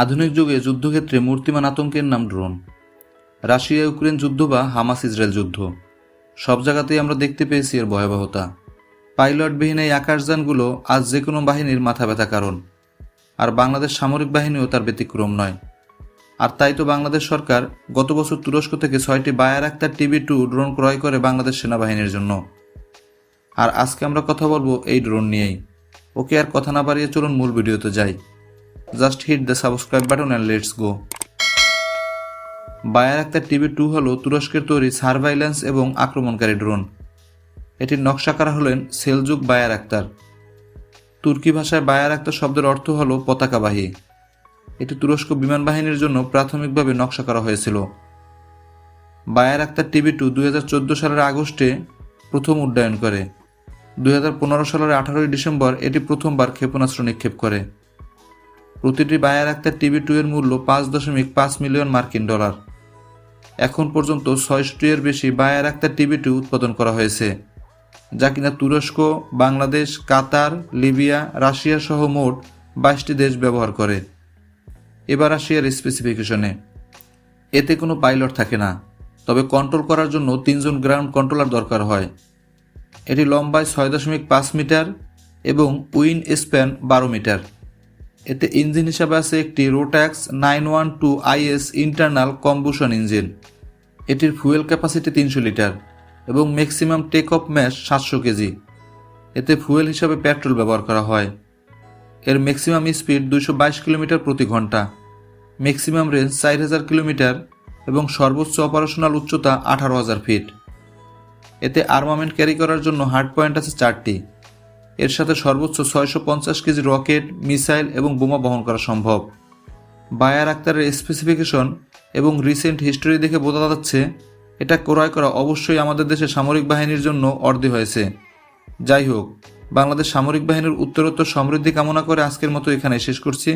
আধুনিক যুগে যুদ্ধক্ষেত্রে মূর্তিমান আতঙ্কের নাম ড্রোন। রাশিয়া ইউক্রেন যুদ্ধ বা হামাস ইসরায়েল যুদ্ধ, সব জায়গাতেই আমরা দেখতে পেয়েছি এর ভয়াবহতা। পাইলটবিহীন এই আকাশযানগুলো আজ যে কোনো বাহিনীর মাথা ব্যথা কারণ, আর বাংলাদেশ সামরিক বাহিনীও তার ব্যতিক্রম নয়। আর তাই তো বাংলাদেশ সরকার গত বছর তুরস্ক থেকে 6টি বায়ারাক্তার TB2 ড্রোন ক্রয় করে বাংলাদেশ সেনাবাহিনীর জন্য। আর আজকে আমরা কথা বলবো এই ড্রোন নিয়েই। ওকে, আর কথা না বাড়িয়ে চলুন মূল ভিডিওতে যাই। Just hit the subscribe button and let's go. Bayraktar TB2 হল তুরস্কের তৈরি সার্ভাইল্যান্স এবং আক্রমণকারী ড্রোন। এটির নকশাকার হলেন সেলজুক বায়ারাক্তার। তুর্কি ভাষায় বায়ারাক্তার শব্দের অর্থ হল পতাকাবাহী। এটি তুরস্ক বিমান বাহিনীর জন্য প্রাথমিকভাবে নকশা করা হয়েছিল। বায়ারাক্তার TB2 2014 সালের আগস্টে প্রথম উড্ডয়ন করে। 2015 সালের 18 ডিসেম্বর এটি প্রথমবার ক্ষেপণাস্ত্র নিক্ষেপ করে। প্রতিটি বায়ারাক্তার TB2 এর মূল্য 5.5 মিলিয়ন মার্কিন ডলার। এখন পর্যন্ত 600 এর বেশি বায়ারাক্তার TB2 উৎপাদন করা হয়েছে, যা কিনা তুরস্ক, বাংলাদেশ, কাতার, লিবিয়া, রাশিয়া সহ মোট 22টি দেশ ব্যবহার করে। এবার আসি এর স্পেসিফিকেশনে। এতে কোনো পাইলট থাকে না, তবে কন্ট্রোল করার জন্য 3 জন গ্রাউন্ড কন্ট্রোলার দরকার হয়। এটি লম্বায় 6.5 মিটার এবং উইং স্প্যান 12 মিটার। এতে ইঞ্জিন হিসাবে আছে একটি Rotax 912 IS internal combustion engine. এটির ফুয়েল ক্যাপাসিটি 300 লিটার এবং maximum take off mass 700 kg. এতে ফুয়েল হিসাবে পেট্রোল ব্যবহার করা হয়। এর ম্যাক্সিমাম স্পিড 222 কিলোমিটার প্রতি ঘন্টা, ম্যাক্সিমাম রেঞ্জ 4000 কিলোমিটার এবং সর্বোচ্চ অপারেশনাল উচ্চতা 18,000 ফিট। এতে আর্মামেন্ট ক্যারি করার জন্য হার্ড পয়েন্ট আছে 4টি। এর সাথে সর্বোচ্চ 650 কেজি রকেট, মিসাইল এবং বোমা বহন করা সম্ভব। বায়ারাক্তারের স্পেসিফিকেশন এবং রিসেন্ট হিস্টোরি দেখে বোঝা যাচ্ছে এটা ক্রয় করা অবশ্যই আমাদের দেশের সামরিক বাহিনীর জন্য অর্ধি হয়েছে। যাই হোক, বাংলাদেশ সামরিক বাহিনীর উত্তরোত্তর সমৃদ্ধি কামনা করে আজকের মতো এখানে শেষ করছি।